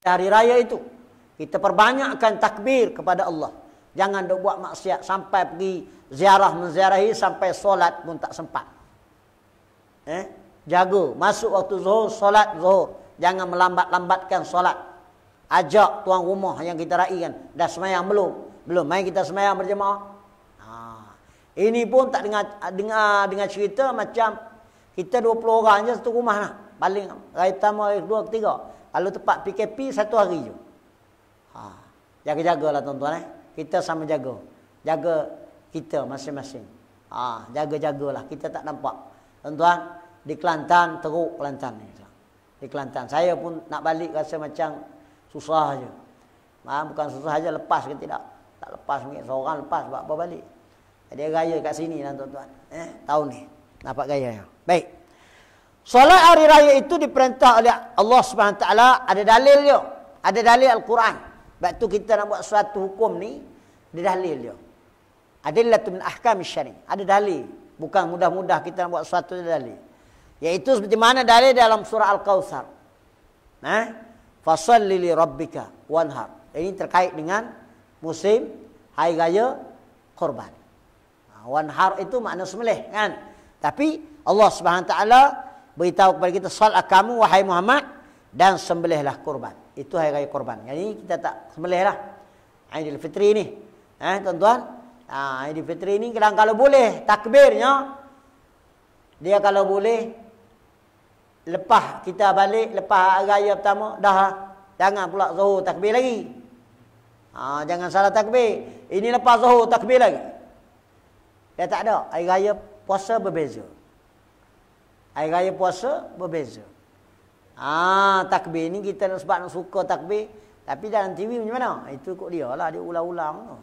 Hari raya itu kita perbanyakkan takbir kepada Allah. Jangan dok buat maksiat sampai pergi ziarah menziarahi sampai solat pun tak sempat. Jaga masuk waktu zuhur solat zuhur. Jangan melambat-lambatkan solat. Ajak tuan rumah yang kita raikan. Dah semayang belum? Belum. Main kita semayang berjemaah. Ini pun tak dengar cerita macam kita 20 orang je satu rumah lah. Paling hari pertama, hari kedua, ketiga. Kalau tepat PKP satu hari je. Jaga-jagalah tuan-tuan. Kita sama jaga. Jaga kita masing-masing. Jaga-jagalah. Kita tak nampak. Tuan-tuan, di Kelantan teruk Kelantan ni. Di Kelantan. Saya pun nak balik rasa macam susah je. Bukan susah aja, lepas ke tidak? Tak lepas mungkin. Seorang lepas buat apa balik. Jadi raya kat sini lah tuan-tuan. Tahun ni. Dapat gaya. Baik. Solat hari raya itu diperintah oleh Allah SWT. Ada dalil dia. Ada dalil Al-Quran. Sebab tu kita nak buat suatu hukum ni. Ada dalil dia. Adillatu min ahkam syari'. Ada dalil. Bukan mudah-mudah kita nak buat suatu dalil. Iaitu seperti mana dalil dalam surah Al-Kawthar. Fasalli li rabbika wanhar. Ini terkait dengan musim hari raya korban. Wanhar itu makna sembelih kan. Tapi Allah SWT beritahu kepada kita, salat kamu wahai Muhammad dan sembelihlah korban. Itu hari raya korban. Jadi kita tak sembelihlah. Aidil Fitri ni. Tuan-tuan, Aidil Fitri ni kadang kalau boleh takbirnya dia kalau boleh lepas kita balik lepas hari raya pertama dah. Jangan pula zuhur takbir lagi. Jangan salah takbir. Ini lepas zuhur takbir lagi. Dia tak ada. Hari raya puasa berbeza. Hari raya puasa berbeza. Takbir ni kita sebab nak suka takbir. Tapi dalam TV macam mana? Itu kok dia lah. Dia ulang-ulang.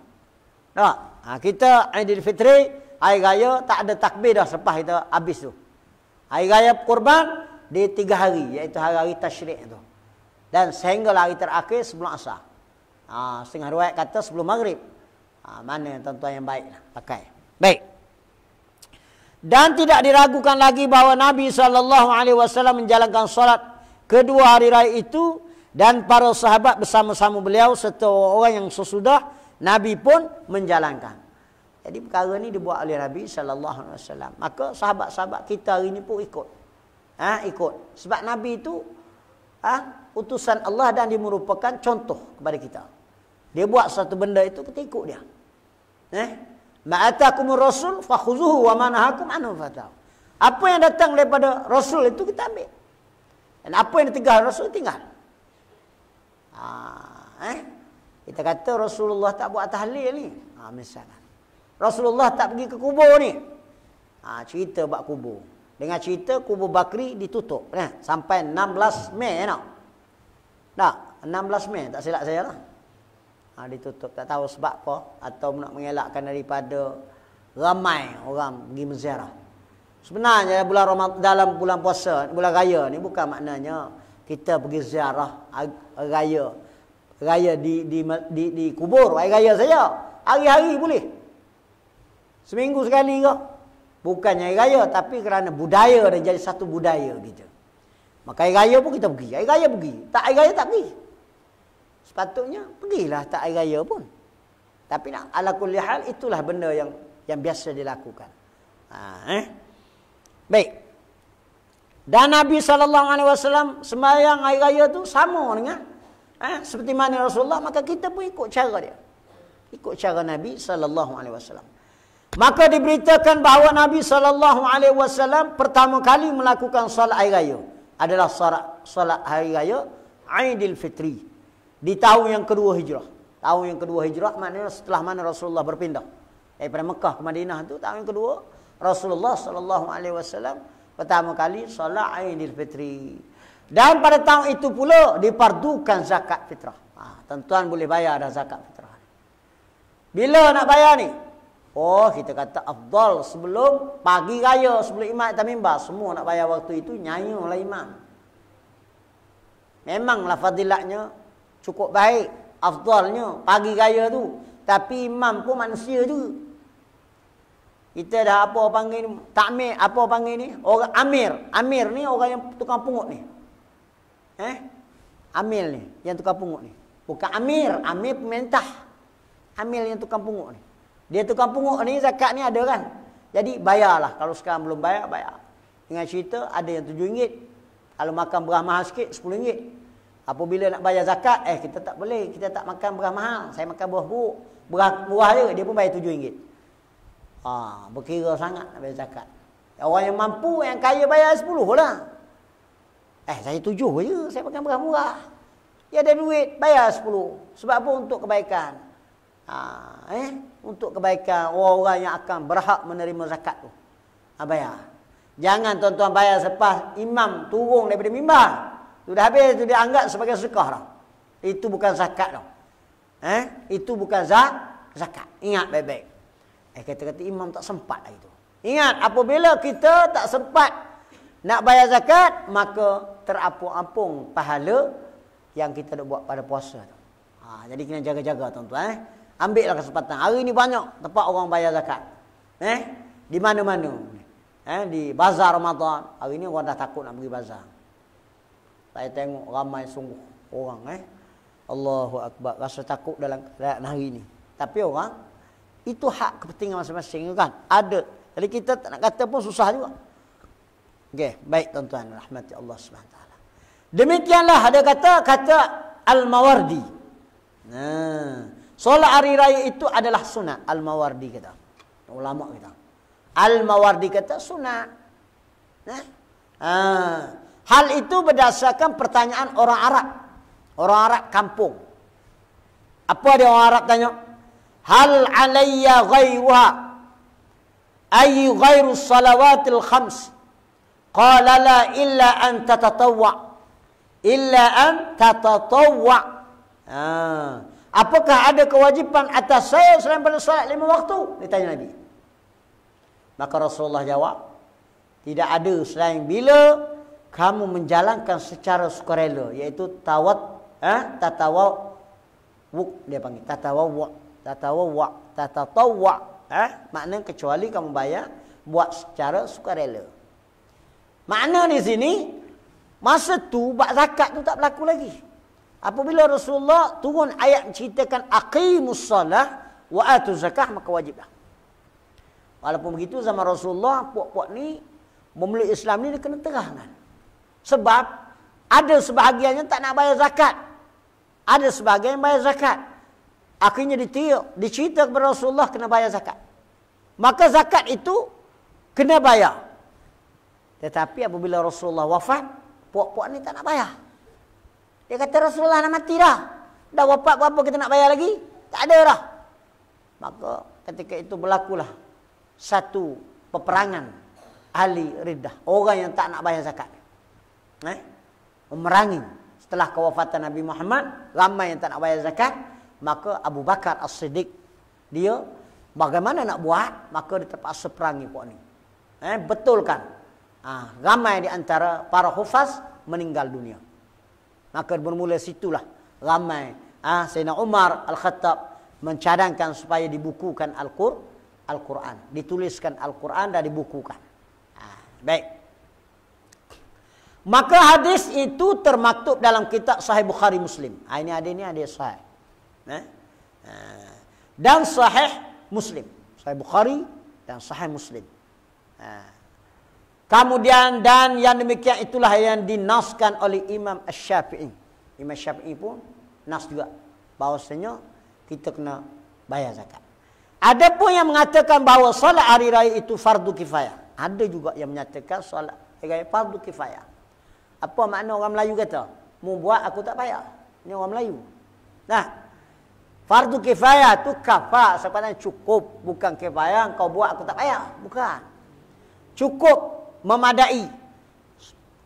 Tak? Kita Aidil Fitri, hari raya tak ada takbir dah selepas kita habis tu. Hari raya kurban, dia 3 hari. Iaitu hari-hari tasyrik tu. Dan sehingga hari terakhir sebelum asar. Setengah riwayat kata sebelum maghrib. Mana tuan-tuan yang baik lah. Pakai. Baik. Dan tidak diragukan lagi bahawa Nabi SAW menjalankan solat kedua hari raya itu dan para sahabat bersama-sama beliau serta orang yang sesudah Nabi pun menjalankan. Jadi perkara ni dibuat oleh Nabi SAW. Maka sahabat-sahabat kita hari ni pun ikut. Ikut. Sebab Nabi itu utusan Allah dan dia merupakan contoh kepada kita. Dia buat satu benda itu kita ikut dia. Ma'atakumur rasul fakhuzuhu wa manahakum anhu fatahu. Apa yang datang daripada rasul itu kita ambil. Dan apa yang ditinggal rasul tinggal. Kita kata Rasulullah tak buat tahlil ni. Misalnya. Rasulullah tak pergi ke kubur ni. Cerita bab kubur. Dengan cerita kubur Bakri ditutup. Sampai 16 Mei. Tak? 16 Mei. Tak silap saya lah. Ditutup. Tak tahu sebab apa. Atau nak mengelakkan daripada ramai orang pergi menziarah. Sebenarnya dalam bulan puasa, bulan raya ni bukan maknanya kita pergi ziarah raya. Raya di kubur. Hari raya saja. Hari-hari boleh. Seminggu sekali ke. Bukannya hari raya. Tapi kerana budaya dah jadi satu budaya gitu. Maka hari raya pun kita pergi. Hari raya pergi. Tak hari raya tak pergi. Sepatutnya pergilah tak hari raya pun. Tapi nak ala kulli hal itulah benda yang biasa dilakukan. Baik. Dan Nabi SAW sembahyang hari raya tu sama dengan seperti mana Rasulullah, maka kita pun ikut cara dia. Ikut cara Nabi SAW. Maka diberitakan bahawa Nabi SAW pertama kali melakukan solat hari raya adalah solat hari raya Aidil Fitri di tahun yang kedua hijrah. Tahun yang kedua hijrah maknanya setelah mana Rasulullah berpindah daripada Mekah ke Madinah tu, tahun yang kedua Rasulullah SAW pertama kali solat Aidil Fitri. Dan pada tahun itu pula dipardukan zakat fitrah. Tuan-tuan boleh bayar dah zakat fitrah. Bila nak bayar ni? Kita kata afdal sebelum pagi raya, sebelum imam atas mimbar. Semua nak bayar waktu itu, nyanyilah imam. Memanglah fadilatnya cukup baik. Afdalnya pagi raya tu. Tapi imam pun manusia juga. Kita dah apa panggil ni? Takmir, apa panggil ni? Orang amir. Amir ni orang yang tukang pungut ni. Amil ni, yang tukang pungut ni. Bukan amir, amir pemerintah. Amil yang tukang pungut ni. Dia tukang pungut ni, zakat ni ada kan. Jadi bayarlah. Kalau sekarang belum bayar, bayar. Dengan cerita ada yang RM7. Kalau makan beras mahal sikit, RM10. Apabila nak bayar zakat, kita tak boleh. Kita tak makan beras mahal. Saya makan buah buruk. Beras murah je, dia pun bayar RM7. Berkira sangat nak bayar zakat. Orang yang mampu, yang kaya bayar 10 lah. Saya 7 je, saya makan beras murah. Dia ada duit, bayar 10. Sebab apa? Untuk kebaikan. Untuk kebaikan orang-orang yang akan berhak menerima zakat tu. Bayar. Jangan tuan-tuan bayar selepas imam turun daripada mimbar. Sudah habis, itu dia anggap sebagai sedekah dah. Itu bukan zakat dah. Itu bukan zakat. Ingat baik-baik. Kata-kata imam tak sempat lah itu. Ingat, apabila kita tak sempat nak bayar zakat, maka terapung-apung pahala yang kita dah buat pada puasa tu. Jadi kena jaga-jaga tuan-tuan. Ambil lah kesempatan. Hari ni banyak tempat orang bayar zakat. Di mana-mana. Di bazar Ramadan. Hari ni orang dah takut nak pergi bazar. Saya tengok ramai sungguh orang. Allahu Akbar. Rasa takut dalam keadaan hari ni. Tapi orang, itu hak kepentingan masing-masing kan. Ada. Jadi kita tak nak kata pun susah juga. Okey, baik tuan-tuan. Rahmati Allah SWT. Demikianlah ada kata Al-Mawardi. Solat hari raya itu adalah sunat. Al-Mawardi kata. Ulama kata. Al-Mawardi kata sunat. Hal itu berdasarkan pertanyaan orang Arab. Orang Arab kampung. Apa dia orang Arab tanya? Hal alayya ghairuha? Ay ghairu salawatil khams? Qala la illa an tatatawwa. Illa an tatatawwa. Apakah ada kewajipan atas saya selain pada solat 5 waktu? Ditanya Nabi. Maka Rasulullah jawab, tidak ada selain bila kamu menjalankan secara sukarela, iaitu tatawwu, dia panggil tatawwa. Makna kecuali kamu bayar buat secara sukarela. Makna di sini masa tu buat zakat tu tak berlaku lagi. Apabila Rasulullah turun ayat menceritakan aqimus salah wa atuz zakah, maka wajiblah. Walaupun begitu zaman Rasulullah, puak-puak ni memeluk Islam ni dia kena terangkan. Sebab ada sebahagiannya tak nak bayar zakat. Ada sebahagian yang bayar zakat. Akhirnya dicerita kepada Rasulullah kena bayar zakat. Maka zakat itu kena bayar. Tetapi apabila Rasulullah wafat, puak-puak ni tak nak bayar. Dia kata Rasulullah nak mati dah. Dah wafat berapa kita nak bayar lagi? Tak ada dah. Maka ketika itu berlakulah satu peperangan ahli riddah. Orang yang tak nak bayar zakat. Memerangi. Setelah kewafatan Nabi Muhammad, ramai yang tak nak bayar zakat. Maka Abu Bakar As-Siddiq, dia bagaimana nak buat? Maka dia terpaksa perangi puak ni. Betulkan. Ramai di antara para hufaz meninggal dunia. Maka bermula situlah ramai Sayyidina Umar Al-Khattab mencadangkan supaya dibukukan Al-Quran. Dituliskan Al-Quran dan dibukukan. Baik. Maka hadis itu termaktub dalam kitab Sahih Bukhari Muslim. Ini ada sahih. Dan Sahih Muslim. Sahih Bukhari dan Sahih Muslim. Kemudian dan yang demikian itulah yang dinaskan oleh Imam Asy-Syafi'i. Imam Syafi'i pun nas juga bahwasanya kita kena bayar zakat. Ada pun yang mengatakan bahawa solat hari raya itu fardu kifayah. Ada juga yang menyatakan solat hari raya fardu kifayah. Apa makna orang Melayu kata? Mu buat aku tak bayar. Ini orang Melayu. Nah, fardu kifayah tu kafah, sebenarnya cukup, bukan kifayah kau buat aku tak bayar. Bukan. Cukup, memadai.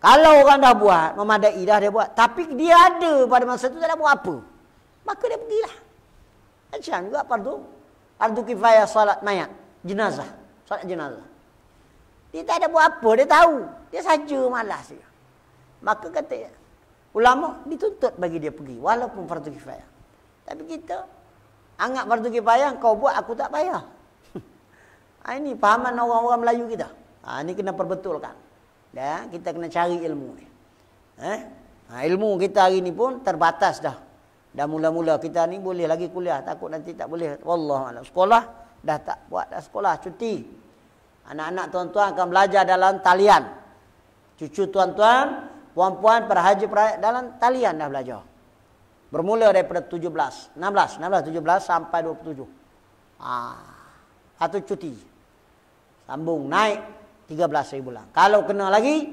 Kalau orang dah buat, memadai dah dia buat. Tapi dia ada pada masa tu tak ada buat apa. Maka dia pergilah. Macam juga fardu kifayah salat mayat, jenazah. Salat jenazah. Dia tak ada buat apa, dia tahu. Dia saja malas dia. Maka kata ulama dituntut bagi dia pergi. Walaupun fardu kifayah. Tapi kita anggap fardu kifayah kau buat aku tak bayar. Ini pahaman orang-orang Melayu kita. Ini kena perbetulkan. Ya, kita kena cari ilmu ni. Ilmu kita hari ni pun terbatas dah. Dah mula-mula kita ni boleh lagi kuliah, takut nanti tak boleh. Wallahualam. Sekolah dah tak buat dah sekolah, cuti. Anak-anak tuan-tuan akan belajar dalam talian. Cucu tuan-tuan, puan-puan, para haji dalam talian dah belajar. Bermula daripada 16, 17 sampai 27. Satu cuti. Sambung naik 13 hari bulan. Kalau kena lagi,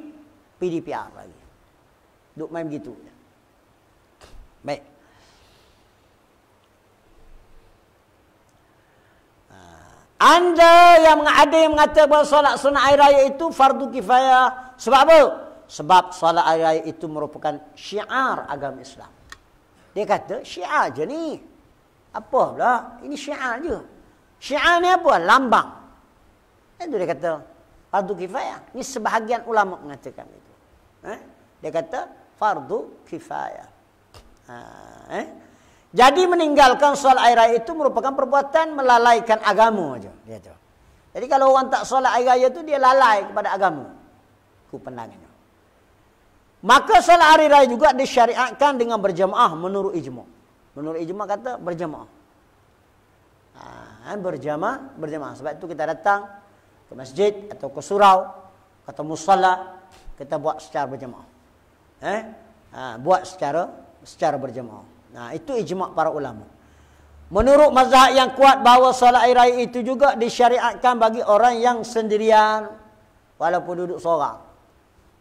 PDPR lagi. Duk main begitu. Baik. Ada yang mengatakan bahawa solat sunat hari raya itu fardu kifayah. Sebab apa? Sebab solat hari raya itu merupakan syiar agama Islam. Dia kata syiar je ni. Apa pula? Ini syiar je. Syiar ni apa? Lambang. Itu dia kata fardu kifayah. Ini sebahagian ulama mengatakan itu. Dia kata fardu kifayah. Jadi meninggalkan solat hari raya itu merupakan perbuatan melalaikan agama aja. Dia tu. Jadi kalau orang tak solat hari raya itu dia lalai kepada agama. Itu pandangannya. Maka solat hari raya juga disyariatkan dengan berjamaah menurut ijma'. Menurut ijma' kata berjamaah. Berjamaah. Sebab itu kita datang ke masjid atau ke surau, atau musalla, kita buat secara berjamaah. Buat secara berjamaah. Itu ijma' para ulama. Menurut mazhab yang kuat bahawa solat hari raya itu juga disyariatkan bagi orang yang sendirian walaupun duduk seorang.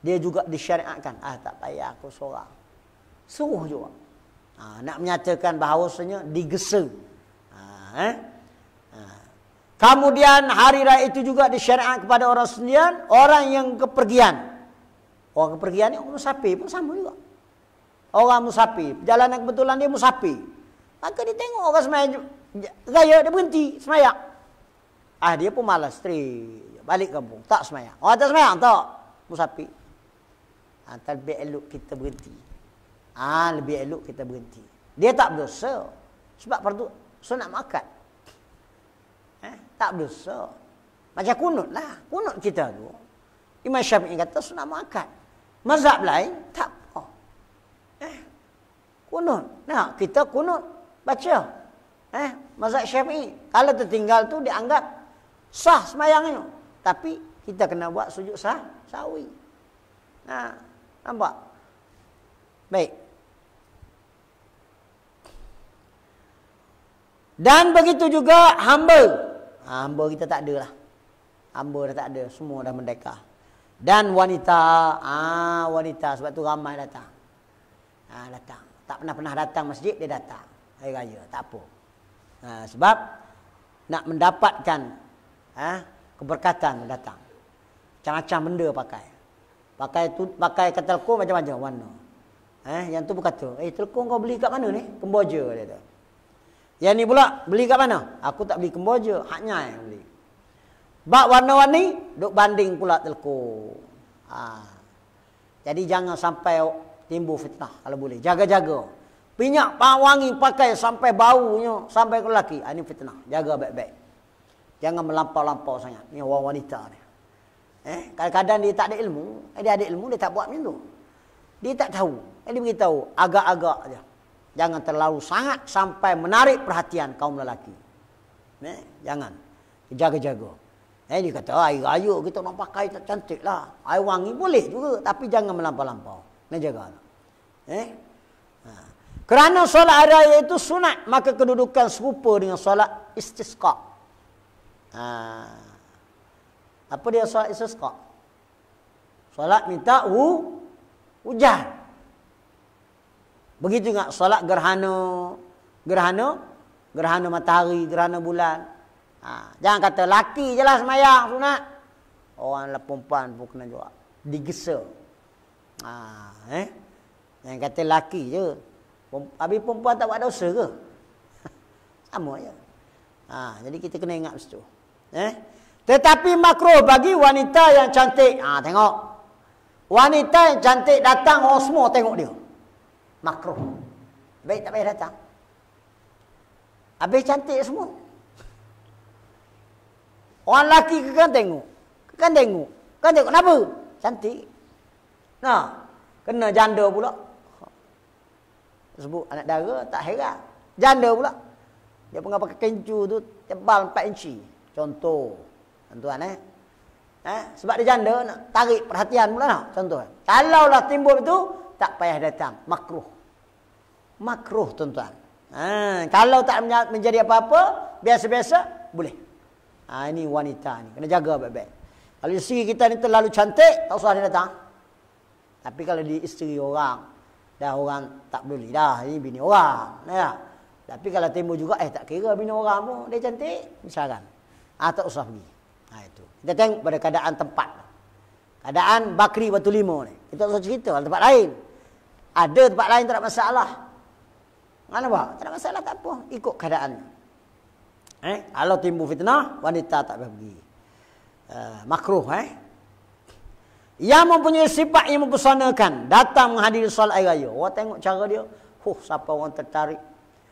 Dia juga disyariatkan. Tak payah aku seorang. Suruh juga. Nak menyatakan bahawasanya digesa. Kemudian hari raya itu juga disyariatkan kepada orang sendirian, orang yang kepergian. Orang kepergian ni orang musafir pun sama juga. Orang musafir, perjalanan kebetulan dia musafir. Maka dia tengok orang semayang raya, dia berhenti semayang. Dia pun malas, balik kampung, tak semayang. Orang tak semayang, tak. Musafir. Lebih elok kita berhenti. Lebih elok kita berhenti. Dia tak berdosa. Sebab fardu sunat muakkad. Tak berdosa. Macam kunut lah. Kunut kita tu. Imam Syafi'i kata sunat muakkad. Mazhab lain, tak. Kunut. Kita kunut baca. Mazhab Syafi'i. Kalau tertinggal tu dianggap sah semayangnya. Tapi kita kena buat sujud sahwi. Nampak? Baik. Dan begitu juga hamba. Hamba kita tak ada lah. Hamba dah tak ada. Semua dah merdeka. Dan wanita. Wanita. Sebab tu ramai datang. Datang. Tak pernah datang masjid, dia datang. Hari raya, tak apa. Sebab nak mendapatkan keberkatan datang. Macam-macam benda pakai. Pakai telekong macam-macam warna. Yang tu berkata, telekong kau beli kat mana ni? Kemboja, dia tu. Yang ni pula, beli kat mana? Aku tak beli Kemboja, haknya yang beli. Bak warna-warni, duk banding pula telekong. Jadi jangan sampai timbul fitnah kalau boleh. Jaga-jaga. Minyak wangi pakai sampai baunya sampai ke lelaki. Ini fitnah. Jaga baik-baik. Jangan melampau-lampau sangat. Ni orang wanita ni. Kadang-kadang dia tak ada ilmu. Dia ada ilmu, dia tak buat macam tu. Dia tak tahu. Dia beritahu agak-agak aja. Jangan terlalu sangat sampai menarik perhatian kaum lelaki. Jangan. Jaga-jaga. Dia kata, air raya kita nak pakai tak cantik lah. Air wangi boleh juga. Tapi jangan melampau-lampau. Nak jaga. Kerana solat hari raya itu sunat, maka kedudukan serupa dengan solat istisqa. Apa dia solat istisqa? Solat minta hujan. Begitu juga solat gerhana matahari, gerhana bulan. Jangan kata laki je lah semayang sunat. Orang perempuan pun kena juga. Digesa. Yang kata laki je. Habis perempuan tak buat dosa ke? Sama je. Jadi kita kena ingat situ. Tetapi makruh bagi wanita yang cantik. Tengok. Wanita yang cantik datang, orang semua tengok dia. Makruh. Baik tak payah datang. Habis cantik semua. Orang lelaki kan tengok. Kan tengok. Kenapa? Cantik. Kena janda pula. Sebut anak dara tak heran. Janda pula. Dia pernah pakai kencu tu tebal 4 inci. Contoh. Tuan sebab dia janda nak tarik perhatian pula nak. Contoh. Kalaulah timbul itu tak payah datang. Makruh. Makruh tuan-tuan. Kalau tak menjadi apa-apa, biasa-biasa boleh. Ini wanita ni kena jaga baik-baik. Kalau isteri kita ni terlalu cantik, tak usah dia datang. Tapi kalau di isteri orang, dah orang tak peduli dah, ini bini orang. Ya. Tapi kalau timbul juga tak kira bini orang pun dia cantik, misalkan. Tak usah pergi. Itu. Kita tengok pada keadaan tempat. Keadaan Bakri Batu Lima ni. Kita tak usah cerita tempat lain. Ada tempat lain tak ada masalah. Kenapa? Tak ada masalah, tak apa. Ikut keadaan. Kalau timbul fitnah, wanita tak boleh pergi. Makruh. Yang mempunyai sifat yang mempesonakan, datang menghadiri solat air raya. Orang tengok cara dia, siapa orang tertarik.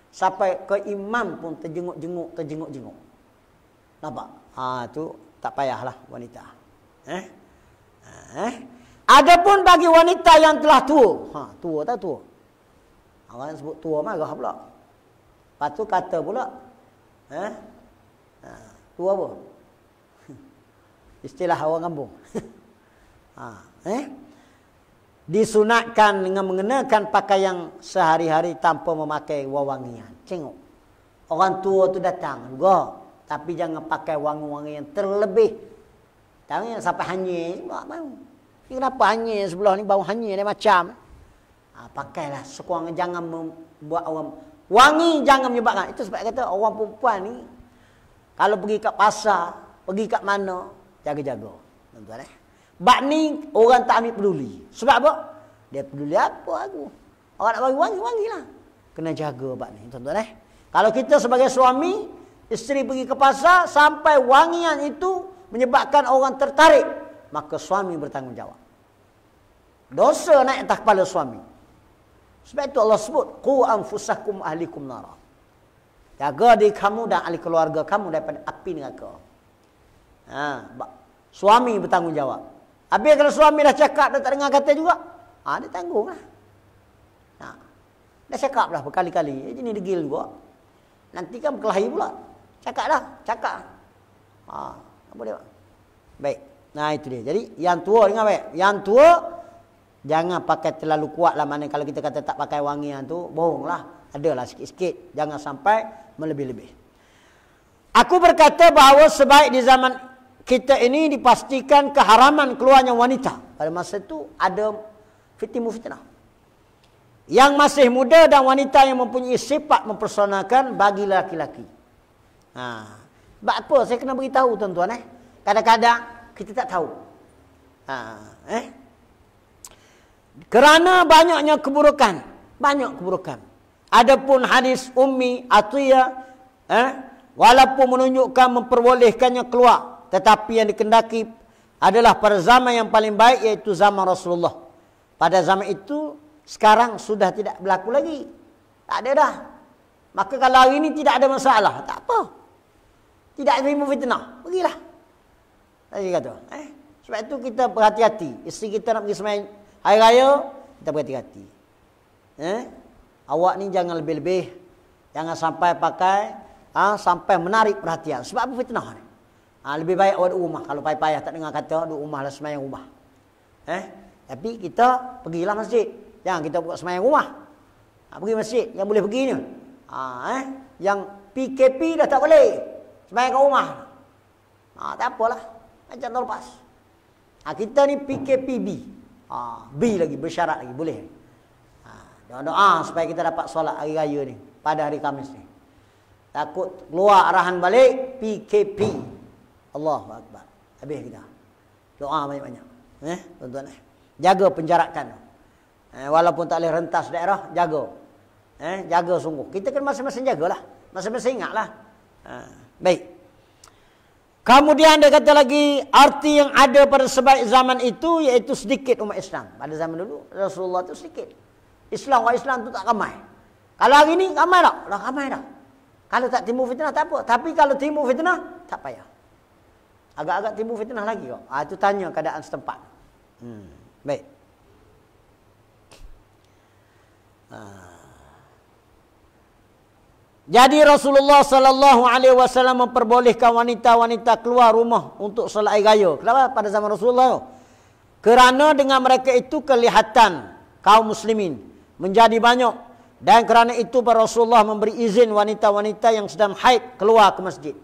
Sampai ke imam pun terjenguk-jenguk. Nampak? Tu tak payahlah wanita. Adapun bagi wanita yang telah tua. Tua tak tua? Orang sebut tua marah pula. Lepas tu kata pula. Tua apa? Istilah orang kampung. Disunatkan dengan mengenakan pakaian sehari-hari tanpa memakai wewangian. Tengok. Orang tua tu datang juga. Tapi jangan pakai wangi-wangi yang terlebih. Jangan sampai hanyir. Ini kenapa hanyir sebelah ni bau hanyir dia macam. Pakailah sekurang jangan membuat orang wangi, jangan menyebabkan. Itu sebab kata orang perempuan ni kalau pergi kat pasar, pergi kat mana, jaga-jaga. Tuan-tuan bak ni orang tak ambil peduli. Sebab apa? Dia peduli apa aku? Orang nak bagi wangi-wangilah. Kena jaga bak ni, tuan-tuan Kalau kita sebagai suami, isteri pergi ke pasar sampai wangian itu menyebabkan orang tertarik, maka suami bertanggungjawab. Dosa naik atas kepala suami. Sebab itu Allah sebut, qu anfusakum ahlikum nara. Jaga diri kamu dan ahli keluarga kamu daripada api neraka. Suami bertanggungjawab. Habis kalau suami dah cakap dah tak dengar kata juga, dia tanggunglah. Dah cakap dah berkali-kali, ini degil juga. Nanti kan berkelahi pula. Cakap dah, cakap. Apa dia? Baik. Itu dia. Jadi yang tua dengar baik. Yang tua jangan pakai terlalu kuat lah. Mana kalau kita kata tak pakai wangian tu, bohong lah. Adalah sikit-sikit. Jangan sampai melebih-lebih. Aku berkata bahawa sebaik di zaman kita ini dipastikan keharaman keluarnya wanita. Pada masa itu ada fitnah. Yang masih muda dan wanita yang mempunyai sifat mempersonakan bagi laki-laki. Sebab apa? Saya kena beritahu tuan-tuan. Kadang-kadang kita tak tahu. Kerana banyaknya keburukan. Banyak keburukan. Adapun hadis Ummi Atiyah, walaupun menunjukkan memperbolehkannya keluar, tetapi yang dikendaki adalah pada zaman yang paling baik, iaitu zaman Rasulullah. Pada zaman itu, sekarang sudah tidak berlaku lagi. Tak ada dah. Maka kalau hari ini tidak ada masalah, tak apa. Tidak timbul fitnah, pergilah. Tadi kata. Sebab itu kita berhati-hati. Isteri kita nak pergi sembahyang hari raya, kita berhati-hati. Awak ni jangan lebih-lebih. Jangan sampai pakai, sampai menarik perhatian. Sebab apa fitnah ni? Lebih baik awak duduk rumah. Kalau payah-payah tak dengar kata, duduk rumah lah sembahyang rumah. Tapi kita pergilah masjid. Jangan kita buat sembahyang rumah. Pergi masjid yang boleh pergi ni. Yang PKP dah tak boleh. Sembahyang kat rumah. Tak apalah. Macam tahun lepas. Kita ni PKPB. B lagi, bersyarat lagi. Boleh. Doa-doa supaya kita dapat solat hari raya ni. Pada hari Khamis ni. Takut keluar arahan balik, PKP. Allahu Akbar. Habis kita. Doa banyak-banyak. Tuan-tuan. Jaga penjarakan. Walaupun tak boleh rentas daerah, jaga. Jaga sungguh. Kita kan masing-masing jagalah. Masing-masing ingatlah. Baik. Kemudian dia kata lagi, arti yang ada pada sebaik zaman itu, iaitu sedikit umat Islam. Pada zaman dulu, Rasulullah itu sedikit. Orang Islam itu tak ramai. Kalau hari ini, ramai tak? Dah ramai dah. Kalau tak timbul fitnah, tak apa. Tapi kalau timbul fitnah, tak payah. Agak-agak timbul fitnah lagi kok. Itu tanya keadaan setempat. Baik. Jadi Rasulullah sallallahu alaihi wasallam memperbolehkan wanita-wanita keluar rumah untuk solat air raya. Kenapa pada zaman Rasulullah? Kerana dengan mereka itu kelihatan kaum muslimin menjadi banyak, dan kerana itu Rasulullah memberi izin wanita-wanita yang sedang haid keluar ke masjid.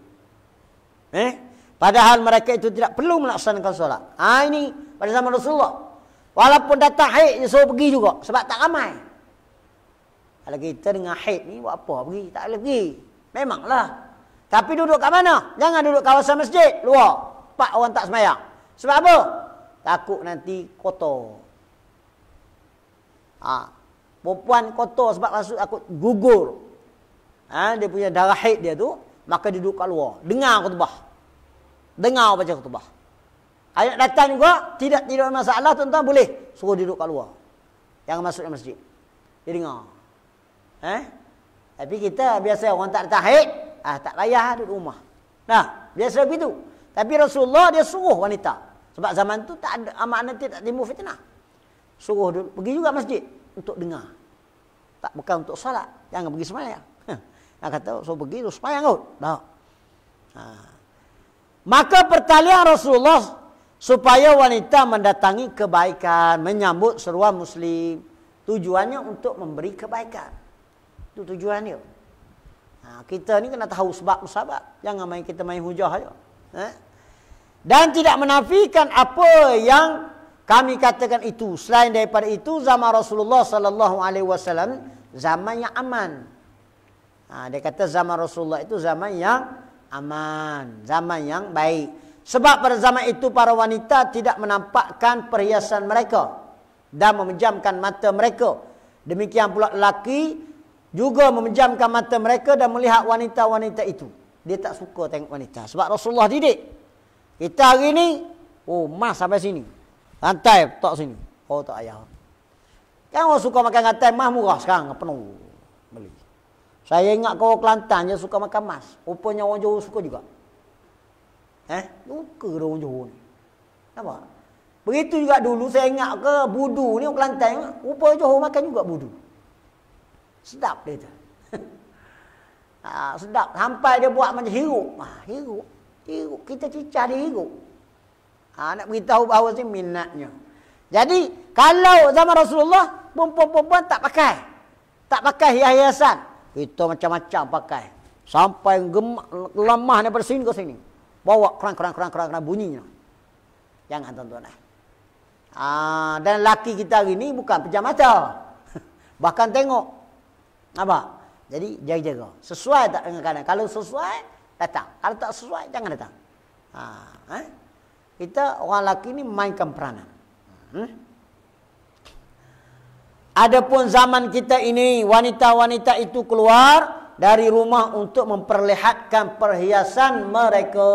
Padahal mereka itu tidak perlu melaksanakan solat. Ini pada zaman Rasulullah. Walaupun datang haid dia suruh pergi juga sebab tak ramai. Kalau kita dengan haid ni buat apa pergi? Tak boleh pergi. Memanglah. Tapi duduk kat mana? Jangan duduk kawasan masjid, luar. Pak orang tak sembahyang. Sebab apa? Takut nanti kotor. Perempuan kotor sebab maksud takut gugur. Dia punya darah haid dia tu, maka dia duduk kat luar. Dengar khutbah. Dengar baca khutbah. Ayat datang juga, tidak masalah, tuan-tuan boleh suruh duduk kat luar. Jangan masuk ke masjid. Dia dengar. Tapi kita biasa orang tak datang haid, tak payah duduk rumah. Nah, biasa begitu. Tapi Rasulullah dia suruh wanita. Sebab zaman tu tak ada amanah, tak timbul fitnah. Suruh duduk, pergi juga masjid untuk dengar. Tak bukan untuk solat. Jangan pergi sembahyang. Nak kata suruh pergi terus sembahyang kot. Tak. Maka pertalian Rasulullah supaya wanita mendatangi kebaikan, menyambut seruan muslim. Tujuannya untuk memberi kebaikan. Itu tujuan dia. Kita ni kena tahu sebab musabab. Jangan main kita main hujah aja. Dan tidak menafikan apa yang kami katakan itu. Selain daripada itu, zaman Rasulullah sallallahu alaihi wasallam zaman yang aman. Dia kata zaman Rasulullah itu zaman yang aman, zaman yang baik. Sebab pada zaman itu para wanita tidak menampakkan perhiasan mereka dan memejamkan mata mereka. Demikian pula lelaki juga memejamkan mata mereka dan melihat wanita-wanita itu. Dia tak suka tengok wanita. Sebab Rasulullah didik. Kita hari ni, mas sampai sini. Rantai tak sini. Tak payah. Kan orang suka makan rantai, mas murah sekarang. Penuh. Beli. Saya ingat kau Kelantan je suka makan mas. Rupanya orang Johor suka juga. Suka dah orang Johor ni. Nampak? Begitu juga dulu saya ingat ke budu ni orang Kelantan. Rupanya Johor makan juga budu. Sedap dia tu. Sedap. Sampai dia buat macam hirup. Hirup. Kita cicah dia hirup. Nak beritahu bahawa si minatnya. Jadi, kalau zaman Rasulullah, perempuan-perempuan tak pakai. Tak pakai hiasan. Kita macam-macam pakai. Sampai lemah daripada sini ke sini. Bawa kerang bunyinya. Jangan tuan-tuan. Dan laki kita hari ni bukan pejam mata. Bahkan tengok. Nampak? Jadi jaga-jaga. Sesuai tak dengan keadaan? Kalau sesuai, datang. Kalau tak sesuai, jangan datang. Kita orang lelaki ni mainkan peranan. Adapun zaman kita ini, wanita-wanita itu keluar dari rumah untuk memperlihatkan perhiasan mereka.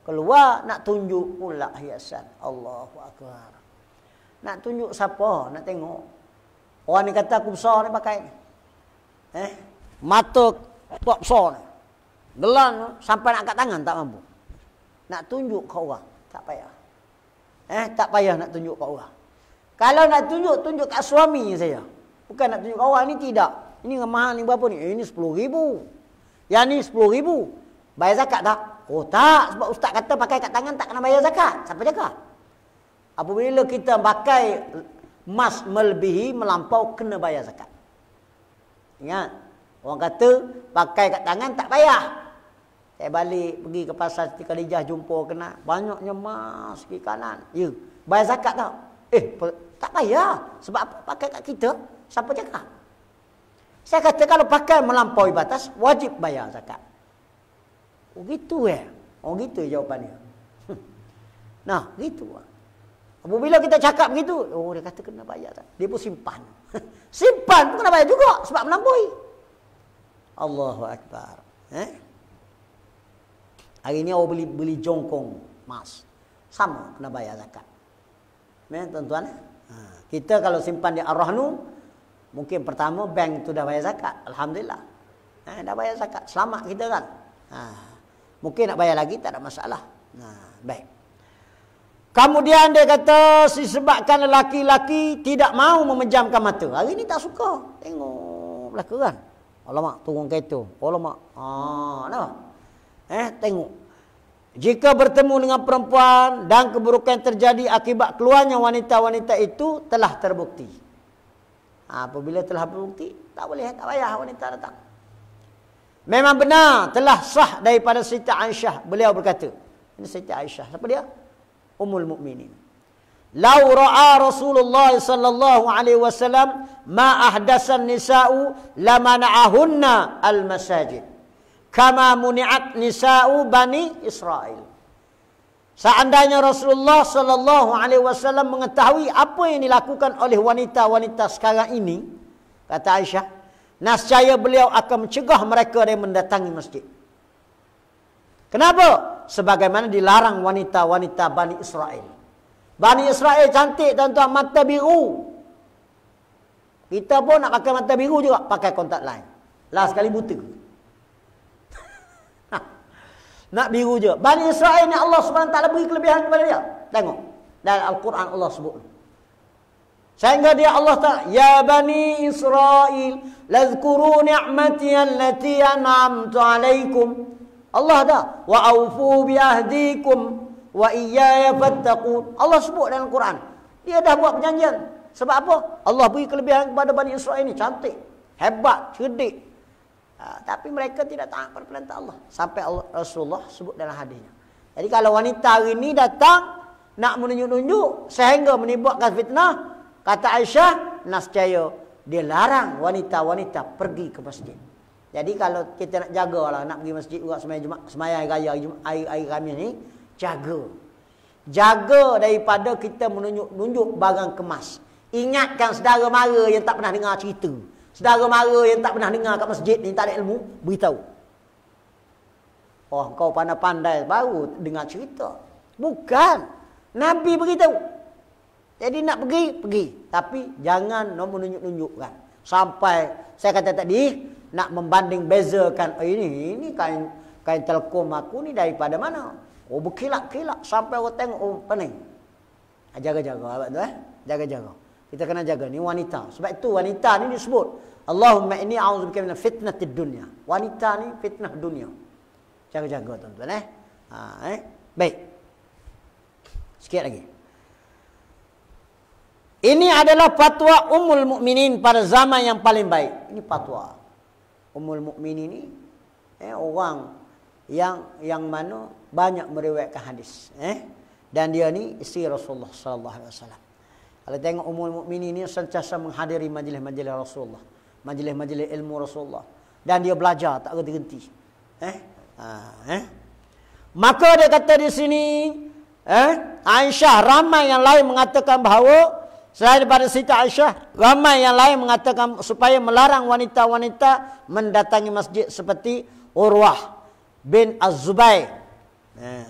Keluar nak tunjuk pula hiasan. Allahu Akbar. Nak tunjuk siapa? Nak tengok. Orang ni kata aku besar ni pakai ni. Mata tak besar ni. Gelang sampai nak angkat tangan tak mampu. Nak tunjuk ke orang, tak payah. Tak payah nak tunjuk ke orang. Kalau nak tunjuk kat suami saya. Bukan nak tunjuk ke orang, ni tidak. Ini mahal ni berapa ni? Ini 10,000. Yang ni 10,000. Bayar zakat tak? Tak, sebab ustaz kata pakai kat tangan tak kena bayar zakat. Siapa cakap? Apabila kita pakai emas melebihi melampau kena bayar zakat. Ingat, orang kata pakai kat tangan tak payah. Saya balik pergi ke pasar Siti Khadijah jumpa kena banyaknya emas di kanan. Ya, bayar zakat tak? Tak payah. Sebab apa pakai kat kita? Siapa cakap? Saya kata kalau pakai melampaui batas wajib bayar zakat. Gitu gitu jawapannya. Nah, gitu. Apabila kita cakap begitu, dia kata kena bayar. Dia pun simpan. Simpan pun kena bayar juga sebab melampaui. Allahu Akbar. Hari ni orang beli jongkong emas. Sama kena bayar zakat. Tuan-tuan. Kita kalau simpan di Ar-Rahnu, mungkin pertama bank tu dah bayar zakat. Alhamdulillah. Dah bayar zakat. Selamat kita kan. Mungkin nak bayar lagi tak ada masalah. Baik. Kemudian dia kata disebabkan lelaki-lelaki tidak mau memejamkan mata. Hari ni tak suka. Tengok belakang kan. Alamak, turun kereta. Alamak. Kenapa? Tengok. Jika bertemu dengan perempuan dan keburukan terjadi akibat keluarnya wanita-wanita itu telah terbukti. Apabila telah terbukti, tak boleh, tak payah wanita datang. Memang benar telah sah daripada Siti Aisyah. Beliau berkata, ini Siti Aisyah. Siapa dia? Ummul Mukminin. Lau ra'a Rasulullah sallallahu alaihi wasallam ma ahdasan nisa'u lamana'ahunna al-masajid kama muni'at nisa'u Bani Israel. Seandainya Rasulullah sallallahu alaihi wasallam mengetahui apa yang dilakukan oleh wanita-wanita sekarang ini, kata Aisyah, nescaya beliau akan mencegah mereka dari mendatangi masjid. Kenapa? Sebagaimana dilarang wanita-wanita Bani Israel. Bani Israel cantik tuan-tuan, mata biru. Kita pun nak pakai mata biru juga, pakai kontak lain. Lah sekali buta. Nak biru je. Bani Israel ni Allah SWT beri kelebihan kepada dia. Tengok. Dalam Al-Quran Allah sebut. Sehingga dia Allah Ta'ala, ya Bani Israel, lazkuru ni'mati allati an'amtu alaikum. Allah dah. Wa awfu bi ahdikum. Wa iyaya fattaqun. Allah sebut dalam Quran. Dia dah buat perjanjian. Sebab apa? Allah beri kelebihan kepada Bani Israel ni. Cantik, hebat, cerdik. Tapi mereka tidak taat pada perintah Allah. Sampai Rasulullah sebut dalam hadisnya. Jadi kalau wanita hari ini datang nak menunjuk-nunjuk sehingga menimbulkan fitnah, kata Aisyah, nescaya dia larang wanita-wanita pergi ke masjid. Jadi kalau kita nak jagalah, nak pergi masjid juga semayang raya hari Khamis ni, jaga daripada kita menunjuk-nunjuk barang kemas. Ingatkan saudara mara yang tak pernah dengar cerita, saudara mara yang tak pernah dengar kat masjid ni, tak ada ilmu, beritahu. Oh, kau pandai-pandai baru dengar cerita. Bukan, Nabi beritahu. Jadi nak pergi, tapi jangan menunjuk-nunjukkan. Sampai saya kata tadi, nak membanding bezakan, ini kain telkom aku ni daripada mana? Oh, berkilat-kilat sampai orang tengok, oh pening. Jaga-jaga abang tu jaga-jaga. Kita kena jaga ni wanita. Sebab itu wanita ni disebut, Allahumma inni a'udzubika min fitnatid dunya. Wanita ni fitnah dunia. Jaga-jaga tuan-tuan Baik. Sikit lagi. Ini adalah fatwa Ummul Mukminin pada zaman yang paling baik. Ini fatwa Ummul Mukminin ni orang yang mana banyak meriwayatkan hadis, dan dia ni isteri Rasulullah sallallahu alaihi wasallam. Kalau tengok Ummul Mukminin ni sentiasa menghadiri majlis-majlis Rasulullah, majlis-majlis ilmu Rasulullah, dan dia belajar tak berhenti. Maka dia kata di sini, Aisyah, ramai yang lain mengatakan bahawa selain daripada Siti Aisyah, ramai yang lain mengatakan supaya melarang wanita-wanita mendatangi masjid seperti Urwah bin Az-Zubair,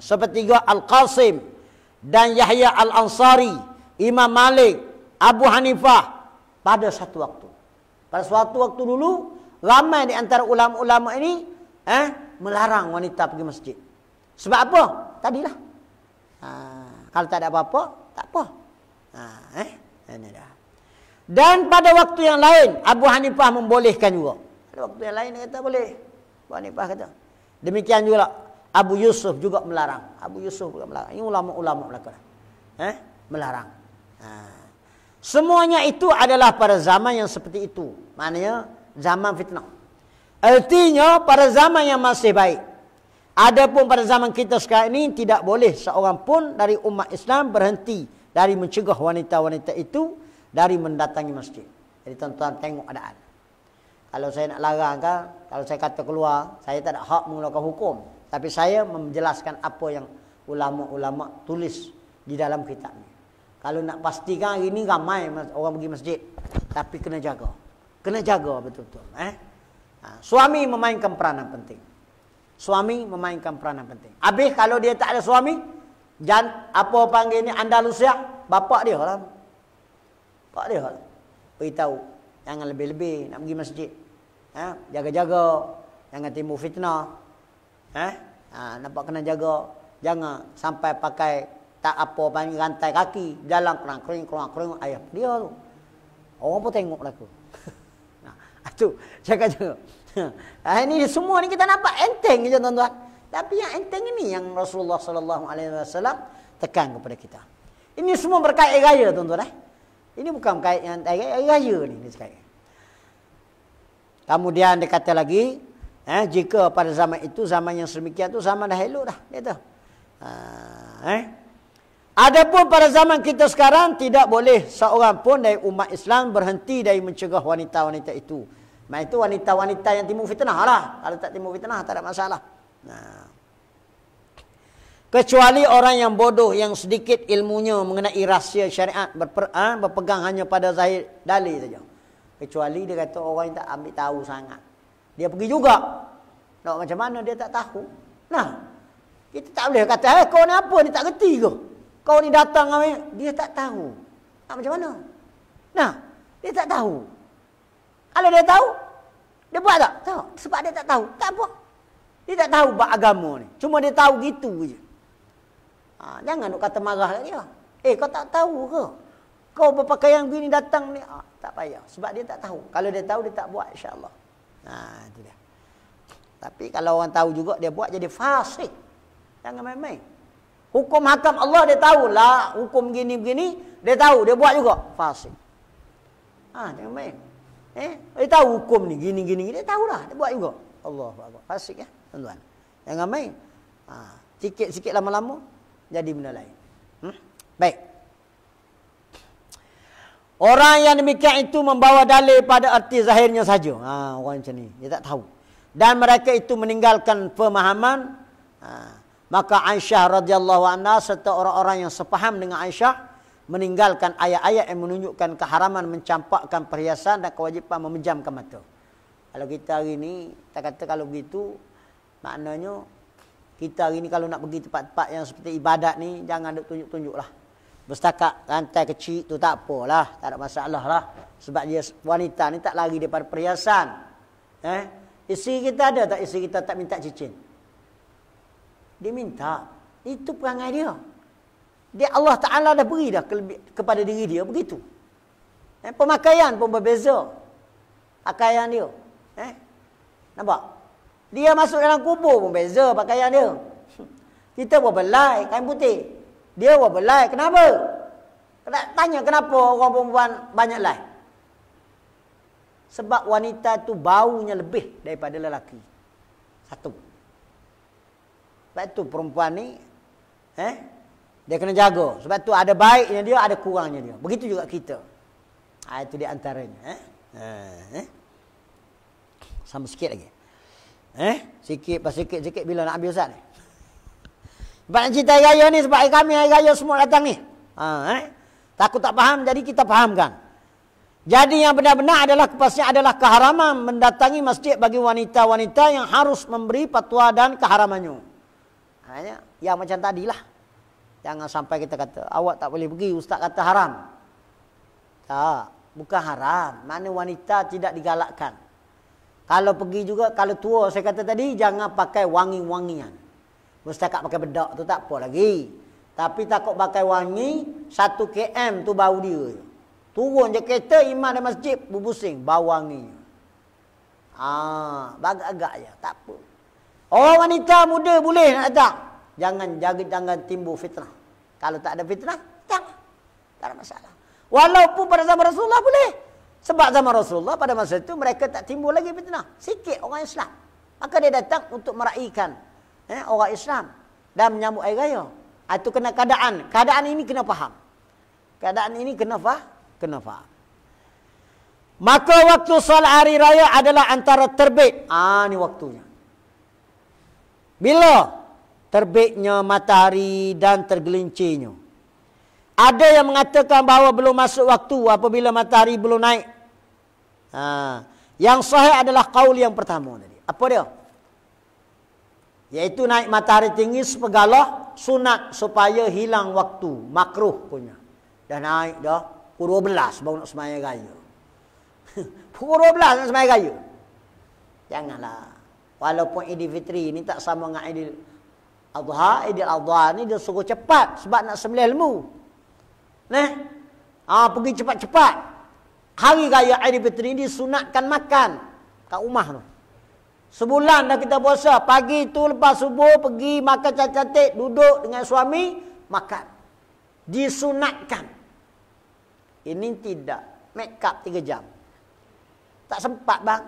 seperti juga Al-Qasim dan Yahya Al-Ansari, Imam Malik, Abu Hanifah pada satu waktu. Pada suatu waktu dulu, ramai di antara ulama-ulama ini melarang wanita pergi masjid. Sebab apa? Tadilah. Kalau tak ada apa-apa, tak apa. Dan pada waktu yang lain, Abu Hanifah membolehkan juga. Pada waktu yang lain dia kata boleh. Abu Hanifah kata. Demikian juga Abu Yusuf juga melarang. Abu Yusuf juga melarang. Ini ulama-ulama belakang. Melarang. Semuanya itu adalah pada zaman yang seperti itu. Maknanya zaman fitnah. Artinya pada zaman yang masih baik. Adapun pada zaman kita sekarang ini tidak boleh seorang pun dari umat Islam berhenti dari mencegah wanita-wanita itu dari mendatangi masjid. Jadi tuan-tuan tengok keadaan. Kalau saya nak larang kan, kalau saya kata keluar, saya tak ada hak mengeluarkan hukum. Tapi saya menjelaskan apa yang ulama-ulama tulis di dalam kitab ni. Kalau nak pastikan hari ni ramai orang pergi masjid, tapi kena jaga. Kena jaga betul-betul. Suami memainkan peranan penting. Suami memainkan peranan penting. Habis kalau dia tak ada suami, apa panggil ni, Andalusia, bapak dia lah. Bapak dia lah. Beritahu, jangan lebih-lebih nak pergi masjid. Jaga-jaga, jangan timbul fitnah. Nampak kena jaga. Jangan sampai pakai tak apa panggil rantai kaki, jalan kurang-kurang ayah dia tu. Orang pun tengok aku. Itu jaga-jaga. Ini semua ni kita nampak enteng je tuan-tuan. Tapi yang enteng ini yang Rasulullah sallallahu alaihi wasallam tekan kepada kita. Ini semua berkait raya tuan-tuan. Ini bukan berkait yang raya ni sekali. Kemudian dia kata lagi, jika pada zaman itu, zaman yang sedemikian tu zaman dah elok dah, dia tu. Adapun pada zaman kita sekarang tidak boleh seorang pun dari umat Islam berhenti dari mencegah wanita-wanita itu. Maksud itu wanita-wanita yang timbul fitnah lah. Kalau tak timbul fitnah tak ada masalah. Kecuali orang yang bodoh yang sedikit ilmunya mengenai rahsia syariat berpegang hanya pada zahir dalil saja. Kecuali dia kata orang yang tak ambil tahu sangat. Dia pergi juga. Nak macam mana dia tak tahu. Nah, kita tak boleh kata, kau ni apa ni tak reti ke? Kau ni datang ambil, dia tak tahu. Nak macam mana? Nah, dia tak tahu. Kalau dia tahu, dia buat tak? Tak. Sebab dia tak tahu. Tak apa. Dia tak tahu bab agama ni. Cuma dia tahu gitu je. Jangan nak kata marah kat dia. Kau tak tahu ke? Kau berpakaian begini datang ni. Tak payah. Sebab dia tak tahu. Kalau dia tahu, dia tak buat insya-Allah. Itu dia. Tapi kalau orang tahu juga, dia buat jadi fasik. Jangan main-main. Hukum hakam Allah dia tahu lah. Hukum begini-begini, dia tahu. Dia buat juga. Fasik. Jangan main. Dia tahu hukum ni gini-gini, dia tahu lah, dia buat juga. Allahu akbar. Fasik ya, tuan-tuan. Jangan main. Sikit-sikit lama-lama jadi benda lain. Baik. Orang yang demikian itu membawa dalil pada arti zahirnya saja. Orang macam ni, dia tak tahu. Dan mereka itu meninggalkan pemahaman. Maka Aisyah radhiyallahu anha serta orang-orang yang sepaham dengan Aisyah meninggalkan ayat-ayat yang menunjukkan keharaman mencampakkan perhiasan dan kewajipan memejamkan mata. Kalau kita hari ni, kita kata kalau begitu, maknanya kita hari ni kalau nak pergi tempat-tempat yang seperti ibadat ni, jangan duk tunjuk-tunjuk lah. Bersetakat rantai kecil tu tak apalah, tak ada masalah lah. Sebab dia wanita ni tak lari daripada perhiasan. Isteri kita ada tak isteri kita tak minta cincin? Dia minta. Itu perangai dia. Dia Allah Ta'ala dah beri dah kepada diri dia begitu. Pemakaian pun berbeza. Pakaian dia. Nampak? Dia masuk dalam kubur pun beza pakaian dia. Kita berbelai kain putih. Dia berbelai. Kenapa? Tanya kenapa orang perempuan banyak lai? Sebab wanita tu baunya lebih daripada lelaki. Satu. Sebab tu perempuan ni dia kena jaga. Sebab tu ada baiknya dia, ada kurangnya dia. Begitu juga kita. Itu di antaranya. Sama sikit lagi. Sikit bila nak ambil Ustaz ni. Sebab nak cerita hari raya ni, sebab kami hari raya semua datang ni. Takut tak faham, jadi kita fahamkan. Jadi yang benar-benar adalah kepastian adalah keharaman mendatangi masjid bagi wanita-wanita yang harus memberi fatwa dan keharamannya. Yang macam tadilah. Jangan sampai kita kata, awak tak boleh pergi, ustaz kata haram. Tak, bukan haram. Mana wanita tidak digalakkan. Kalau pergi juga, kalau tua, saya kata tadi, jangan pakai wangi-wangian. Mustahak pakai bedak tu tak apa lagi. Tapi takut pakai wangi, 1 km tu bau dia. Turun je kereta, imam di masjid, berbusing, bau wanginya. Agak-agak je, tak apa. Orang wanita muda boleh nak datang. Jangan timbul fitnah. Kalau tak ada fitnah, jangan. Tak ada masalah. Walaupun pada zaman Rasulullah boleh. Sebab zaman Rasulullah pada masa itu mereka tak timbul lagi fitnah. Sikit orang Islam. Maka dia datang untuk meraihkan orang Islam dan menyambut hari raya. Itu kena keadaan. Keadaan ini kena faham. Keadaan ini kena faham. Maka waktu solat hari raya adalah antara terbit. Ni waktunya. Bila terbitnya matahari dan tergelincirnya. Ada yang mengatakan bahawa belum masuk waktu apabila matahari belum naik. Yang sahih adalah qaul yang pertama tadi. Apa dia? Iaitu naik matahari tinggi sepegalah sunat supaya hilang waktu. Makruh punya. Dah naik dah. Pukul 12 baru nak sembahyang raya. Pukul 12 nak sembahyang raya. Janganlah. Walaupun Idul Fitri ni tak sama dengan Idul Adha. Idul Adha ni dia suruh cepat sebab nak sembelih lembu. Pergi cepat-cepat. Hari raya Idul Fitri ni disunatkan makan kat rumah tu. Sebulan dah kita puasa. Pagi tu lepas subuh pergi makan cantik-cantik, duduk dengan suami, makan. Disunatkan. Ini tidak. Make up 3 jam. Tak sempat bang.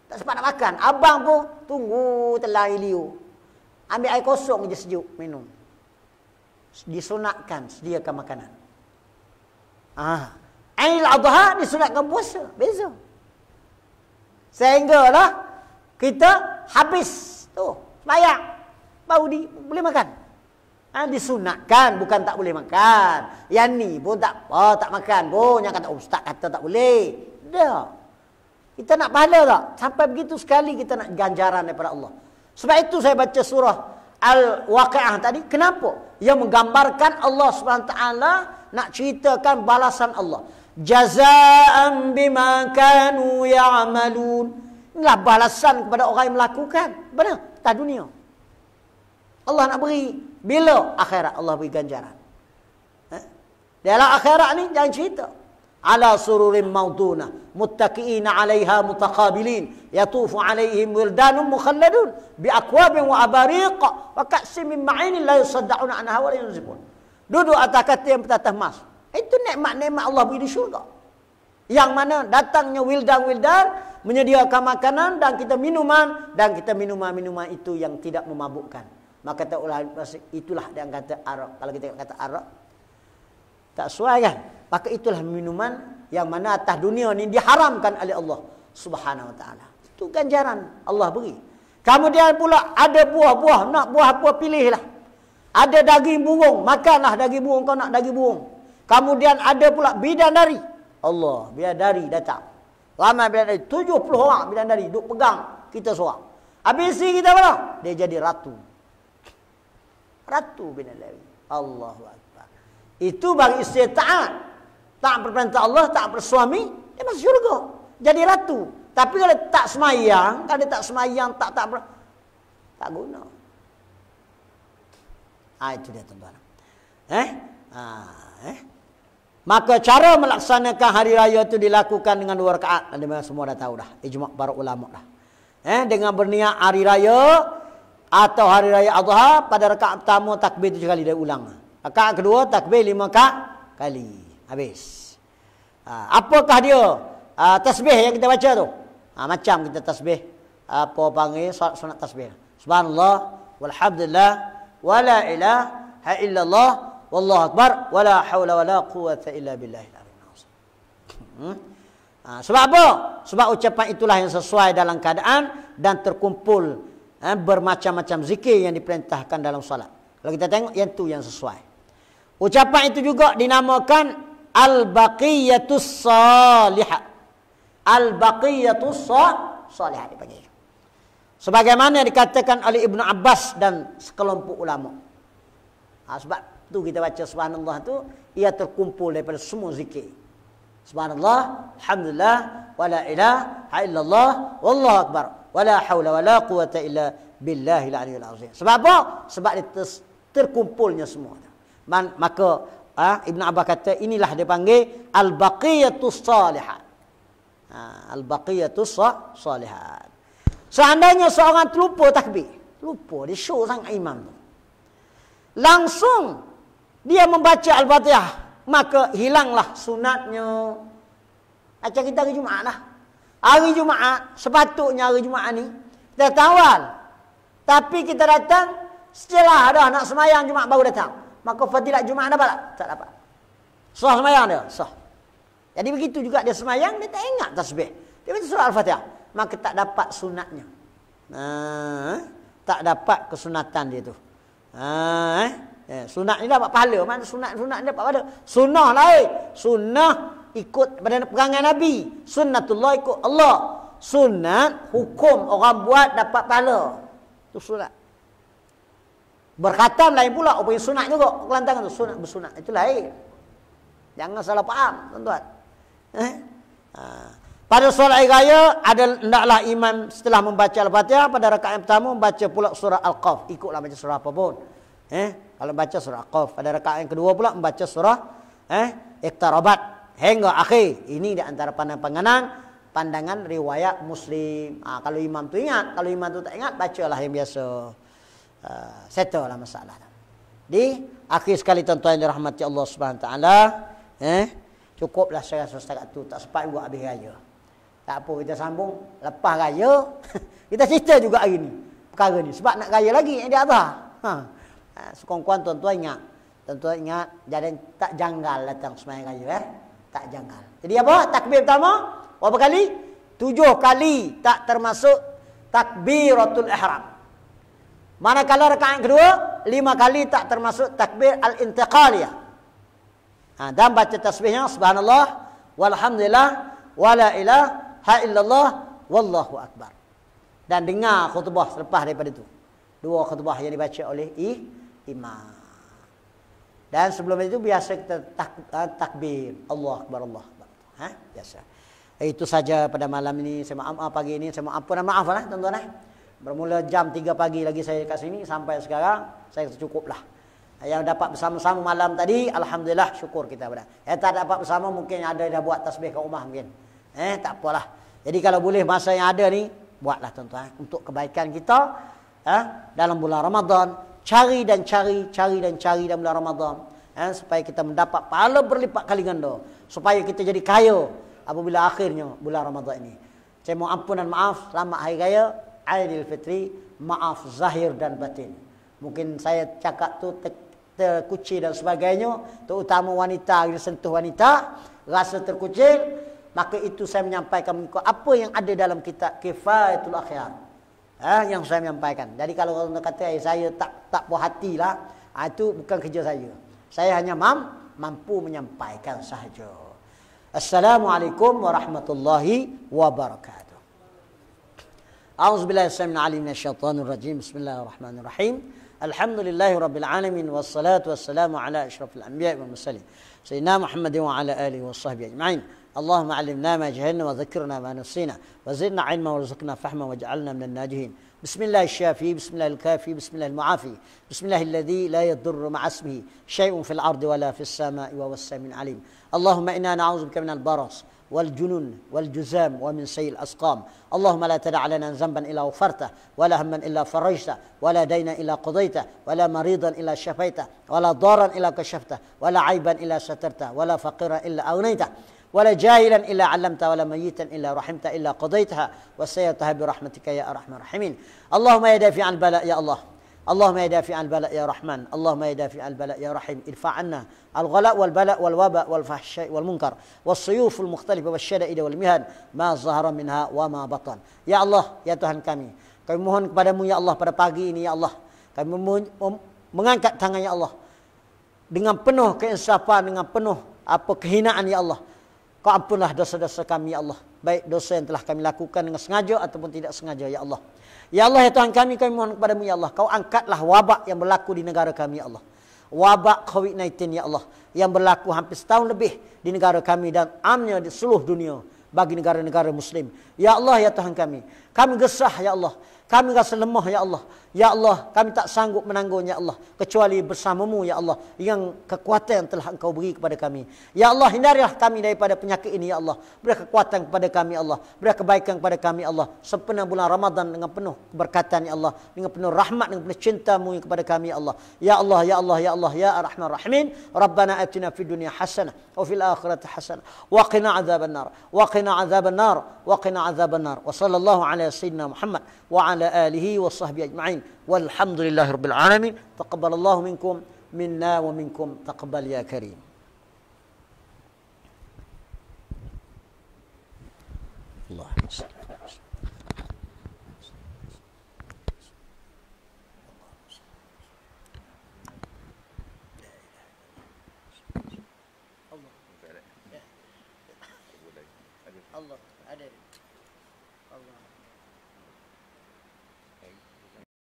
Tak sempat nak makan. Abang pun tunggu telai liu. Ambil air kosong je sejuk minum. Disunatkan sediakan makanan. Aidil Adha disunatkan puasa. Beza. Sehinggalah kita habis tu sembahyang baru boleh makan. Disunatkan, bukan tak boleh makan. Yang ni pun tak makan pun. Yang kata ustaz kata tak boleh. Dah. Kita nak pahala tak? Sampai begitu sekali kita nak ganjaran daripada Allah. Sebab itu saya baca surah Al-Waqi'ah tadi. Kenapa? Yang menggambarkan Allah SWT nak ceritakan balasan Allah. Jazaan bima kanu ya'malun. Inilah balasan kepada orang yang melakukan. Benar? Tak dunia. Allah nak beri. Bila akhirat Allah beri ganjaran. Dalam akhirat ni jangan cerita. Ala sururin mauduna. Muttaqi'ina alaiha mutaqabilin. Yatufu alaihim wildanun mukhalladun. Biakwabin wa abariqa. Wa ka'sim min ma'inin la yusadda'una anha wa la yunzifun. Duduk atas katil yang bertatah emas. Itu nikmat-nikmat Allah beri di syurga. Yang mana datangnya wildan-wildan menyediakan makanan dan kita minuman, dan kita minuman-minuman itu yang tidak memabukkan. Maka itulah yang kata arak. Kalau kita kata arak tak sesuai kan? Maka itulah minuman yang mana atas dunia ni diharamkan oleh Allah Subhanahu wa taala. Itu ganjaran Allah beri. Kemudian pula ada buah-buah, nak buah apa pilihlah. Ada daging burung, makanlah daging burung, kau nak daging burung. Kemudian ada pula bidadari. Allah, bidadari datang. Ramai bidadari, 70 orang bidadari duk pegang kita seorang. Habis isi kita mana? Dia jadi ratu. Ratu bidadari. Allahu akbar. Itu bagi isteri taat. Tak berperintah Allah, tak bersuami, dia masuk syurga. Jadi ratu. Tapi kalau tak semayang, tak guna. Itu dia tuan-tuan. Maka cara melaksanakan hari raya itu dilakukan dengan 2 rakaat. Anda semua dah tahu dah. Ijma' para ulama dah. Dengan berniat hari raya atau hari raya Adha, pada rakaat pertama takbir 7 kali dia ulang. Rakaat kedua takbir 5 kali. Habis. Apakah dia tasbih yang kita baca tu? Macam kita tasbih apa panggil sunat tasbih. Subhanallah walhamdulillah wala ilaha illallah wallahu akbar wala haula wala quwwata illa billahil aliyyil azim. Sebab apa? Sebab ucapan itulah yang sesuai dalam keadaan dan terkumpul bermacam-macam zikir yang diperintahkan dalam salat. Kalau kita tengok yang tu yang sesuai. Ucapan itu juga dinamakan al-baqiyatus salihah. Al-baqiyatus salihah dipanggil. Sebagaimana dikatakan oleh Ibnu Abbas dan sekelompok ulama. Sebab tu kita baca subhanallah tu, ia terkumpul daripada semua zikir. Subhanallah, alhamdulillah, wala ilaha illallah, wallahu akbar, wala haula wala quwata illa billahil aliyyil azim. Sebab apa? Sebab dia terkumpulnya semua. Maka Ibn Abbas kata inilah dia panggil al-baqiyatus salihat. Al-baqiyatus salihat. Seandainya seorang terlupa takbir, lupa, dia show sangat imam tu, langsung dia membaca Al-Fatihah, maka hilanglah sunatnya. Macam kita hari Jumaat lah. Hari Jumaat, sepatutnya hari Jumaat ni kita tawal. Tapi kita datang setelah dah nak semayang Jumaat baru datang. Maka fadilat Jumaat dapat tak? Tak dapat. Sah semayang dia? Sah. Jadi begitu juga dia semayang, dia tak ingat tasbih. Dia baca surah Al-Fatihah. Maka tak dapat sunatnya. Tak dapat kesunatan dia tu. Sunat ni dapat pahala. Mana sunat ni dapat pahala? Sunnah lain. Sunnah ikut pada perangai Nabi. Sunnatullah ikut Allah. Sunat hukum orang buat dapat pahala. Itu sunat. Berkhatam lain pula. Apa yang sunat juga. Kelantangan tu sunat bersunat. Itu lain. Jangan salah faham, tuan-tuan. Pada solat hari raya hendaklah imam setelah membaca Al-Fatihah pada rakaat yang pertama membaca pula surah Al-Qaf. Ikutlah baca surah apa pun. Kalau baca surah Al-Qaf, pada rakaat yang kedua pula membaca surah Iqtarabat hingga akhir. Ini di antara pandangan pandangan riwayat Muslim. Kalau imam tu ingat, kalau imam tu tak ingat, bacalah yang biasa. Settle lah masalah. Di akhir sekali tuan-tuan yang dirahmati Allah Subhanahu taala, cukuplah saya rasa setakat tu, tak sempat juga habis raya. Tak apa, kita sambung lepas raya. Kita cerita juga hari ni perkara ni sebab nak raya lagi yang dia Adha. Sekongkuan tuan-tuan ingat. Tuan-tuan ingat, jadi tak janggal datang sembahyang raya tak janggal. Jadi apa? Takbir pertama berapa kali? 7 kali, tak termasuk takbiratul ihram. Manakala rakaat kedua 5 kali, tak termasuk takbir al-intiqaliyah. Dan baca tasbihnya subhanallah walhamdulillah wala ilaha illallah wallahu akbar. Dan dengar khutbah selepas daripada itu. 2 khutbah yang dibaca oleh imam. Dan sebelum itu biasa kita takbir Allah akbar Allah akbar. Biasa. Itu saja pada malam ini. Saya maaf pagi ini, saya maaf dan maaf lah tuan-tuan. Bermula jam 3 pagi lagi saya kat sini sampai sekarang saya cukuplah. Yang dapat bersama-sama malam tadi alhamdulillah, syukur kita pada. Yang tak dapat bersama mungkin ada dah buat tasbih kat rumah mungkin. Tak apalah. Jadi kalau boleh masa yang ada ni buatlah tuan-tuan untuk kebaikan kita dalam bulan Ramadan. Cari dan cari dalam bulan Ramadan supaya kita mendapat pahala berlipat kali ganda, supaya kita jadi kaya apabila akhirnya bulan Ramadan ini. Saya mohon ampun dan maaf. Selamat Hari Raya Aidilfitri, maaf zahir dan batin. Mungkin saya cakap tu terkucil dan sebagainya, terutama wanita, sentuh wanita rasa terkucil, maka itu saya menyampaikan mengikut apa yang ada dalam kitab Kifayatul Akhyar. Yang saya menyampaikan. Jadi kalau orang kata saya tak puas hatilah, itu bukan kerja saya. Saya hanya mampu menyampaikan sahaja. Assalamualaikum warahmatullahi wabarakatuh. A'udzubillahi minasyaitonir rajim. Bismillahirrahmanirrahim. Alhamdulillahi rabbil alamin wassalatu wassalamu ala asyrafil anbiya'i wal mursalin. Sayyidina Muhammadin wa ala alihi washabbihi ajma'in. اللهم علمنا ما جهلنا وذكرنا ما نسينا وزدنا علما وارزقنا فهما واجعلنا من الناجحين. بسم الله الشافي، بسم الله الكافي، بسم الله المعافي، بسم الله الذي لا يضر مع اسمه شيء في الارض ولا في السماء وهو السميع العليم. اللهم انا نعوذ بك من البرص والجنون والجزام ومن سيء الاسقام. اللهم لا تدع لنا ذنبا الا غفرته ولا هما الا فرجته ولا دينا الا قضيته ولا مريضا الا شفيته ولا ضارا الا كشفته ولا عيبا الا سترته ولا فقيرا الا اغنيته ولا جاهلا إلا علمته ولا ميتا إلا رحمته إلا قضيتها وسيرتها برحمتك يا أرحم الراحمين. اللهم يا دافع البلاء يا الله، اللهم يا دافع البلاء يا رحمن، اللهم يا دافع البلاء يا رحيم، ادفع عنا الغلاء والبلاء والوباء والفحشاء والمنكر والسيوف المختلفة والشدائد والمهن ما ظهر منها وما بطن. Ya Allah, ya Tuhan kami mohon kepadamu ya Allah pada pagi ini ya Allah, kami mengangkat tangan ya Allah dengan penuh keinsafan, dengan penuh kehinaan ya Allah. Kau ampunlah dosa-dosa kami ya Allah, baik dosa yang telah kami lakukan dengan sengaja ataupun tidak sengaja ya Allah. Ya Allah ya Tuhan kami mohon kepadamu ya Allah, kau angkatlah wabak yang berlaku di negara kami ya Allah. Wabak COVID-19 ya Allah yang berlaku hampir setahun lebih di negara kami dan amnya di seluruh dunia bagi negara-negara muslim. Ya Allah ya Tuhan kami gesah ya Allah, kami rasa lemah ya Allah. Ya Allah, kami tak sanggup menanggung ya Allah, kecuali bersamamu ya Allah, yang kekuatan yang telah Engkau beri kepada kami. Ya Allah, hindarilah kami daripada penyakit ini ya Allah. Beri kekuatan kepada kami ya Allah, beri kebaikan kepada kami ya Allah. Sempena bulan Ramadan dengan penuh keberkatan ya Allah, dengan penuh rahmat, dengan penuh cinta-Mu kepada kami ya Allah. Ya Allah, ya Allah, ya Allah, ya Arhamar Rahimin. Rabbana atina fid dunya hasanah wa fil akhirati hasanah wa qina adzabannar wa qina adzabannar wa qina adzabannar. Wa sallallahu ala sayyidina Muhammad wa ala alihi wa sahbihi ajma'in. Walhamdulillahi rabbil alamin. Taqabbalallahu minkum minna wa minkum taqabbal ya karim. Allahumma